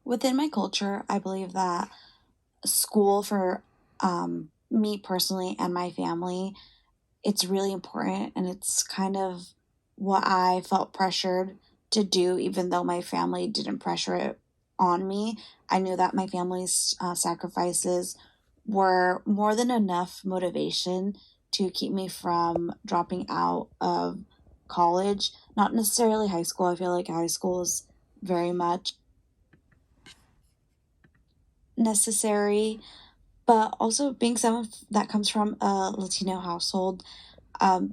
Within my culture, I believe that school for me personally and my family, it's really important and it's kind of what I felt pressured to do, even though my family didn't pressure it on me. I knew that my family's sacrifices were more than enough motivation to keep me from dropping out of college. Not necessarily high school. I feel like high school is very much necessary, but also being someone that comes from a Latino household,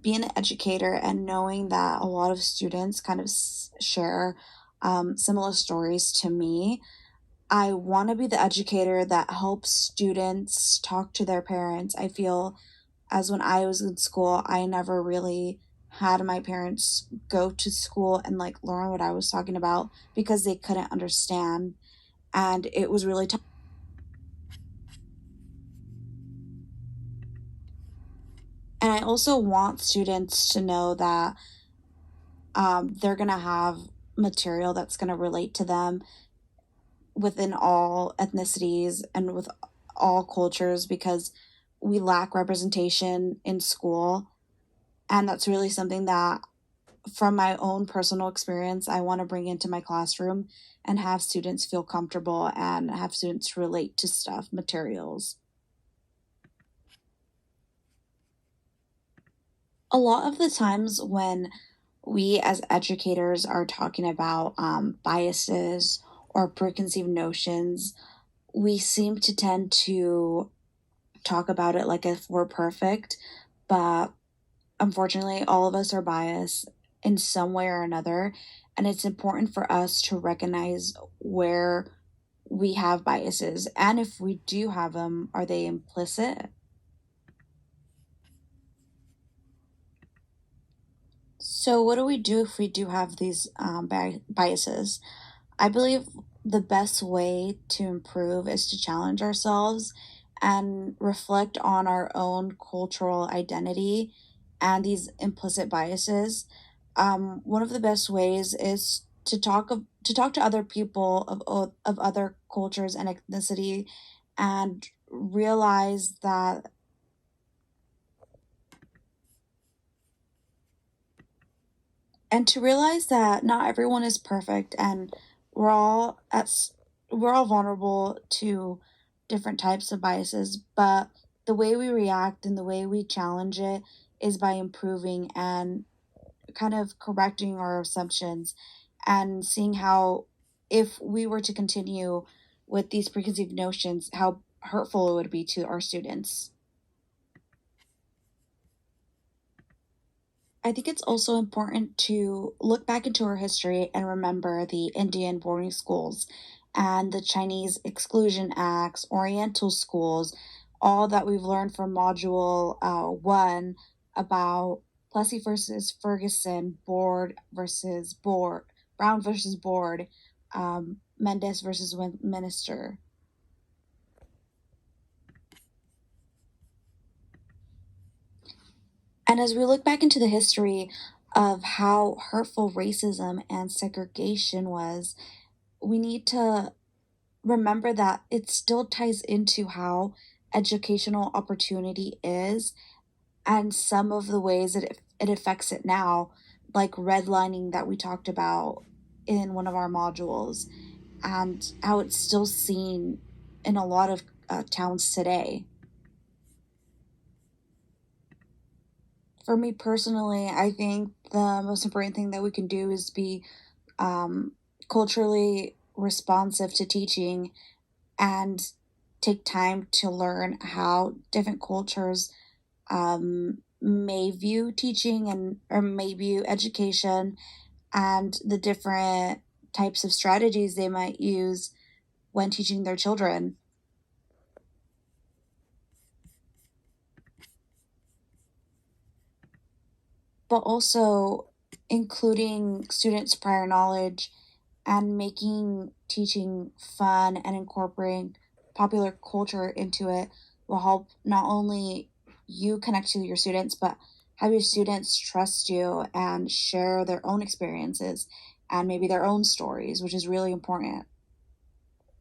being an educator and knowing that a lot of students kind of share similar stories to me, I want to be the educator that helps students talk to their parents. I feel as when I was in school, I never really had my parents go to school and like learn what I was talking about because they couldn't understand. And it was really tough. And I also want students to know that they're going to have material that's going to relate to them within all ethnicities and with all cultures because we lack representation in school. And that's really something that, from my own personal experience, I want to bring into my classroom and have students feel comfortable and have students relate to stuff, materials. A lot of the times when we as educators are talking about biases or preconceived notions, we seem to tend to talk about it like if we're perfect, but unfortunately, all of us are biased in some way or another. And it's important for us to recognize where we have biases. And if we do have them, are they implicit? So, what do we do if we do have these biases? I believe the best way to improve is to challenge ourselves and reflect on our own cultural identity and these implicit biases. One of the best ways is to talk to other people of other cultures and ethnicity, and realize that to realize that not everyone is perfect and we're all at s- we're all vulnerable to different types of biases, but the way we react and the way we challenge it is by improving and kind of correcting our assumptions and seeing how, if we were to continue with these preconceived notions, how hurtful it would be to our students. I think it's also important to look back into our history and remember the Indian boarding schools and the Chinese exclusion acts, Oriental schools, all that we've learned from Module 1 about Plessy versus Ferguson, Board versus Board, Brown versus Board, Mendes versus Minister. And as we look back into the history of how hurtful racism and segregation was, we need to remember that it still ties into how educational opportunity is and some of the ways that it affects it now, like redlining that we talked about in one of our modules, and how it's still seen in a lot of towns today. For me personally, I think the most important thing that we can do is be um, culturally responsive to teaching and take time to learn how different cultures may view teaching and or may view education and the different types of strategies they might use when teaching their children, but also including students' prior knowledge and making teaching fun and incorporating popular culture into it will help not only you connect to your students, but have your students trust you and share their own experiences and maybe their own stories, which is really important.